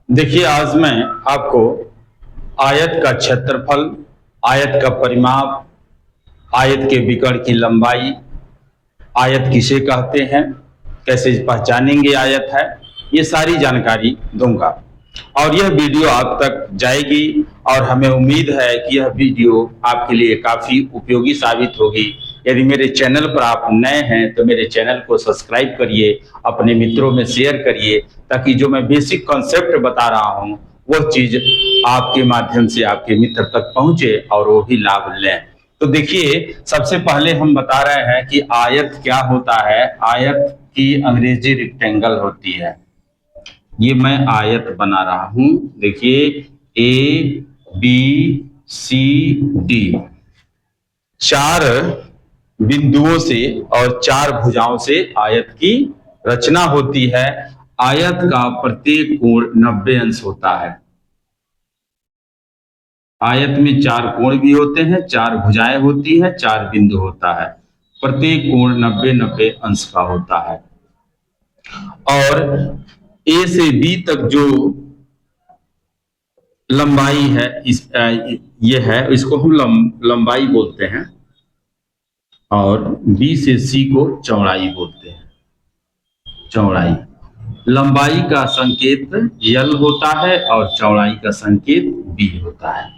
देखिए, आज मैं आपको आयत का क्षेत्रफल, आयत का परिमाप, आयत के विकर्ण की लंबाई, आयत किसे कहते हैं, कैसे पहचानेंगे आयत है, ये सारी जानकारी दूंगा। और यह वीडियो आप तक जाएगी और हमें उम्मीद है कि यह वीडियो आपके लिए काफी उपयोगी साबित होगी। यदि मेरे चैनल पर आप नए हैं तो मेरे चैनल को सब्सक्राइब करिए, अपने मित्रों में शेयर करिए, ताकि जो मैं बेसिक कॉन्सेप्ट बता रहा हूँ वह चीज आपके माध्यम से आपके मित्र तक पहुंचे और वो भी लाभ लें। तो देखिए, सबसे पहले हम बता रहे हैं कि आयत क्या होता है। आयत की अंग्रेजी रेक्टेंगल होती है। ये मैं आयत बना रहा हूं, देखिए, ए बी सी डी, चार बिंदुओं से और चार भुजाओं से आयत की रचना होती है। आयत का प्रत्येक कोण 90 अंश होता है। आयत में चार कोण भी होते हैं, चार भुजाएं होती हैं, चार बिंदु होता है। प्रत्येक कोण 90-90 अंश का होता है। और ए से बी तक जो लंबाई है, ये है, इसको हम लंबाई बोलते हैं। और बी से सी को चौड़ाई बोलते हैं। चौड़ाई, लंबाई का संकेत यल होता है और चौड़ाई का संकेत बी होता है।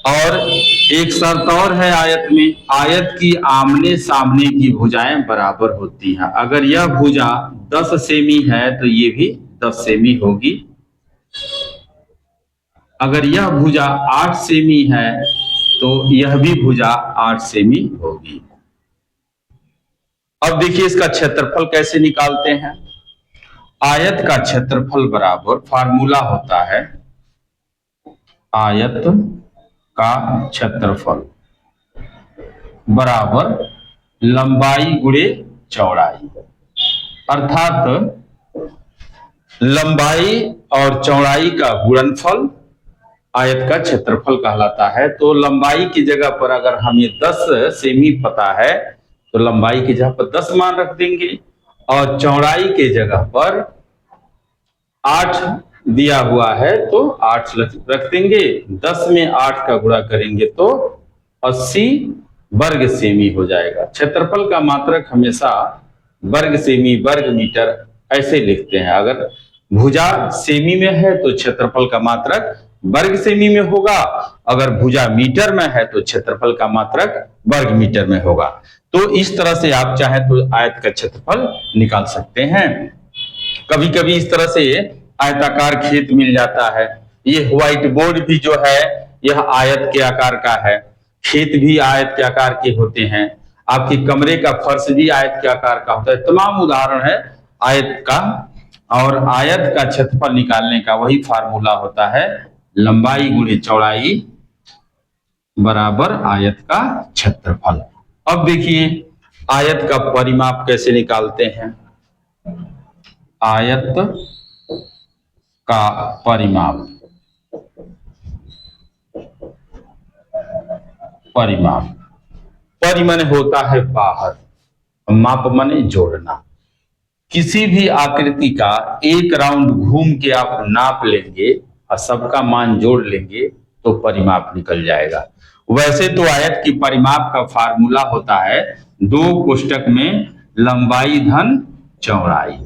और एक शर्त और है आयत में, आयत की आमने सामने की भुजाएं बराबर होती हैं। अगर यह भुजा 10 सेमी है तो ये भी 10 सेमी होगी। अगर यह भुजा 8 सेमी है तो यह भी भुजा 8 सेमी होगी। अब देखिए, इसका क्षेत्रफल कैसे निकालते हैं। आयत का क्षेत्रफल बराबर, फार्मूला होता है आयत का क्षेत्रफल बराबर लंबाई गुणे चौड़ाई। अर्थात लंबाई और चौड़ाई का गुणनफल आयत का क्षेत्रफल कहलाता है। तो लंबाई की जगह पर अगर हमें 10 सेमी पता है तो लंबाई की जगह पर 10 मान रख देंगे, और चौड़ाई के जगह पर 8 दिया हुआ है तो 8 रख देंगे। 10 में 8 का गुणा करेंगे तो 80 वर्ग सेमी हो जाएगा। क्षेत्रफल का मात्रक हमेशा वर्ग सेमी, वर्ग मीटर ऐसे लिखते हैं। अगर भुजा सेमी में है तो क्षेत्रफल का मात्रक वर्ग सेमी में होगा, अगर भुजा मीटर में है तो क्षेत्रफल का मात्रक वर्ग मीटर में होगा। तो इस तरह से आप चाहे तो आयत का क्षेत्रफल निकाल सकते हैं। कभी कभी इस तरह से आयताकार खेत मिल जाता है। ये व्हाइट बोर्ड भी जो है यह आयत के आकार का है, खेत भी आयत के आकार के होते हैं, आपके कमरे का फर्श भी आयत के आकार का होता है। तमाम उदाहरण है आयत का। और आयत का क्षेत्रफल निकालने का वही फार्मूला होता है, लंबाई गुणे चौड़ाई बराबर आयत का क्षेत्रफल। अब देखिए, आयत का परिमाप कैसे निकालते हैं। आयत का परिमाप, परिमाप, परि माने होता है बाहर, माप माने जोड़ना। किसी भी आकृति का एक राउंड घूम के आप नाप लेंगे और सबका मान जोड़ लेंगे तो परिमाप निकल जाएगा। वैसे तो आयत की परिमाप का फार्मूला होता है 2 कोष्टक में लंबाई धन चौड़ाई।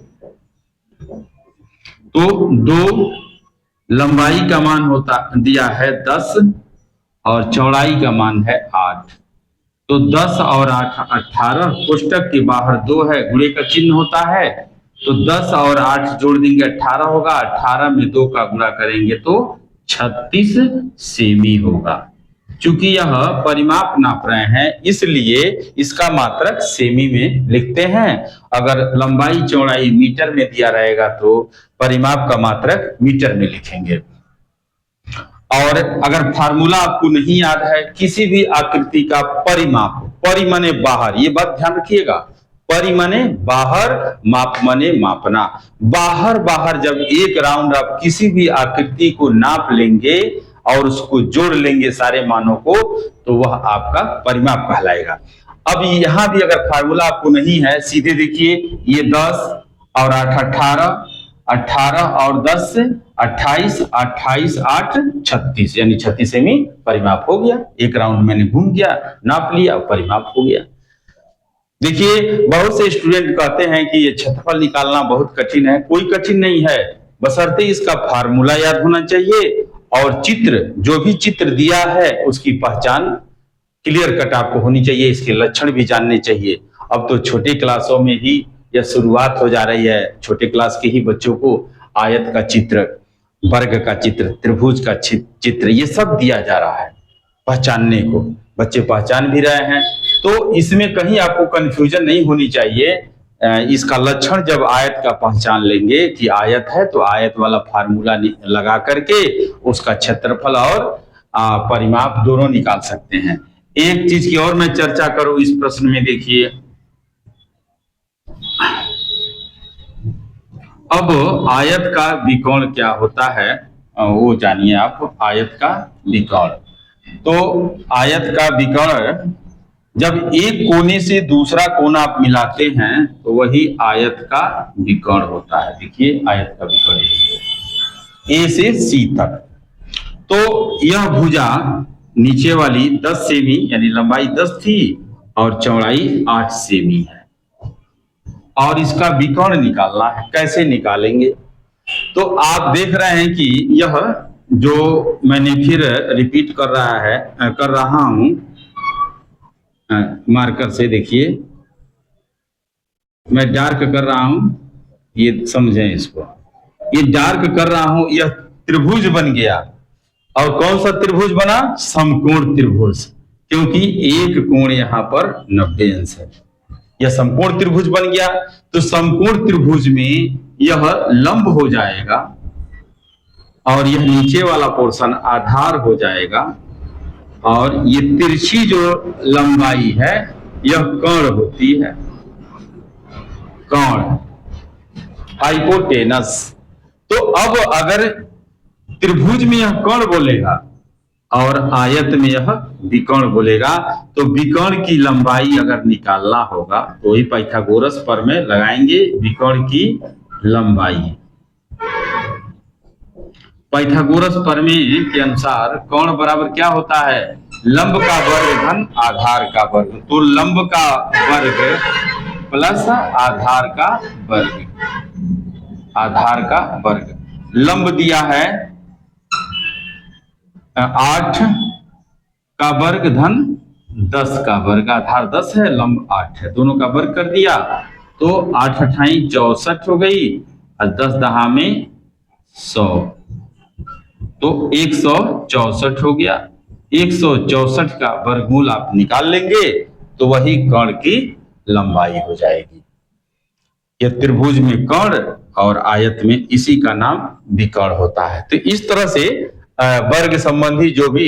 तो 2 लंबाई का मान होता दिया है 10 और चौड़ाई का मान है 8। तो 10 और 8 18, कोष्टक के बाहर 2 है, गुणे का चिन्ह होता है, तो 10 और 8 जोड़ देंगे 18 होगा। 18 में 2 का गुणा करेंगे तो 36 सेमी होगा। चूंकि यह परिमाप नाप रहे हैं इसलिए इसका मात्रक सेमी में लिखते हैं। अगर लंबाई चौड़ाई मीटर में दिया रहेगा तो परिमाप का मात्रक मीटर में लिखेंगे। और अगर फार्मूला आपको नहीं याद है, किसी भी आकृति का परिमाप, परि माने बाहर, ये बात ध्यान रखिएगा, परि माने बाहर, माप माने मापना। बाहर बाहर जब एक राउंड आप किसी भी आकृति को नाप लेंगे और उसको जोड़ लेंगे सारे मानों को तो वह आपका परिमाप कहलाएगा। अब यहां भी अगर फार्मूला आपको नहीं है, सीधे देखिए, ये 10 और 8 18, 18 और 10 28, 28 8 36, यानी 36 सेमी परिमाप हो गया। एक राउंड मैंने घूम गया, नाप लिया, परिमाप हो गया। देखिए, बहुत से स्टूडेंट कहते हैं कि ये क्षेत्रफल निकालना बहुत कठिन है। कोई कठिन नहीं है, बशर्ते इसका फार्मूला याद होना चाहिए और चित्र, जो भी चित्र दिया है उसकी पहचान क्लियर कट आपको होनी चाहिए, इसके लक्षण भी जानने चाहिए। अब तो छोटे क्लासों में ही यह शुरुआत हो जा रही है। छोटे क्लास के ही बच्चों को आयत का चित्र, वर्ग का चित्र, त्रिभुज का चित्र, ये सब दिया जा रहा है पहचानने को। बच्चे पहचान भी रहे हैं, तो इसमें कहीं आपको कंफ्यूजन नहीं होनी चाहिए। इसका लक्षण जब आयत का पहचान लेंगे कि आयत है, तो आयत वाला फार्मूला लगा करके उसका क्षेत्रफल और परिमाप दोनों निकाल सकते हैं। एक चीज की और मैं चर्चा करूं इस प्रश्न में, देखिए अब आयत का विकर्ण क्या होता है वो जानिए आप। आयत का विकर्ण, तो आयत का विकर्ण जब एक कोने से दूसरा कोना आप मिलाते हैं तो वही आयत का विकर्ण होता है। देखिए आयत का विकर्ण ए से सी तक, तो यह भुजा नीचे वाली 10 सेमी यानी लंबाई 10 थी और चौड़ाई 8 सेमी है, और इसका विकर्ण निकालना है। कैसे निकालेंगे? तो आप देख रहे हैं कि यह जो मैंने फिर रिपीट कर रहा हूं मार्कर से, देखिए मैं डार्क कर रहा हूं, ये समझें इसको। ये डार्क कर रहा हूं, यह त्रिभुज बन गया। और कौन सा त्रिभुज बना? समकोण त्रिभुज, क्योंकि एक कोण यहां पर 90 अंश है। यह समकोण त्रिभुज बन गया, तो समकोण त्रिभुज में यह लंब हो जाएगा और यह नीचे वाला पोर्शन आधार हो जाएगा, और ये तिरछी जो लंबाई है यह कर्ण होती है, कर्ण, हाइपोटेनस। तो अब अगर त्रिभुज में यह कर्ण बोलेगा और आयत में यह विकर्ण बोलेगा, तो विकर्ण की लंबाई अगर निकालना होगा तो वही पाइथागोरस प्रमेय लगाएंगे। विकर्ण की लंबाई पाइथागोरस प्रमेय के अनुसार कर्ण बराबर क्या होता है? लंब का वर्ग धन आधार का वर्ग। तो लंब का वर्ग प्लस आधार का वर्ग, आधार का वर्ग। लंब दिया है 8 का वर्ग धन 10 का वर्ग, आधार 10 है, लंब 8 है, दोनों का वर्ग कर दिया तो 8 अठाई 64 हो गई और 10 दहा में 100, तो 164 हो गया। 164 का वर्गमूल आप निकाल लेंगे तो वही कर्ण की लंबाई हो जाएगी। यह त्रिभुज में कर्ण और आयत में इसी का नाम विकर्ण होता है। तो इस तरह से वर्ग संबंधी जो भी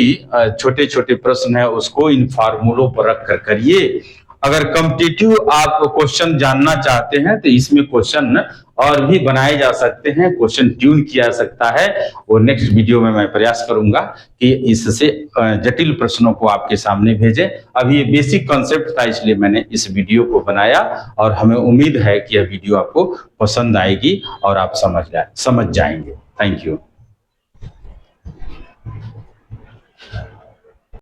छोटे छोटे प्रश्न है उसको इन फार्मूलों पर रख कर करिए। अगर कॉम्पिटिटिव आप क्वेश्चन जानना चाहते हैं तो इसमें क्वेश्चन और भी बनाए जा सकते हैं, क्वेश्चन ट्यून किया जा सकता है। वो नेक्स्ट वीडियो में मैं प्रयास करूंगा कि इससे जटिल प्रश्नों को आपके सामने भेजें। अभी ये बेसिक कॉन्सेप्ट था इसलिए मैंने इस वीडियो को बनाया, और हमें उम्मीद है कि यह वीडियो आपको पसंद आएगी और आप समझ जाएंगे। Thank you.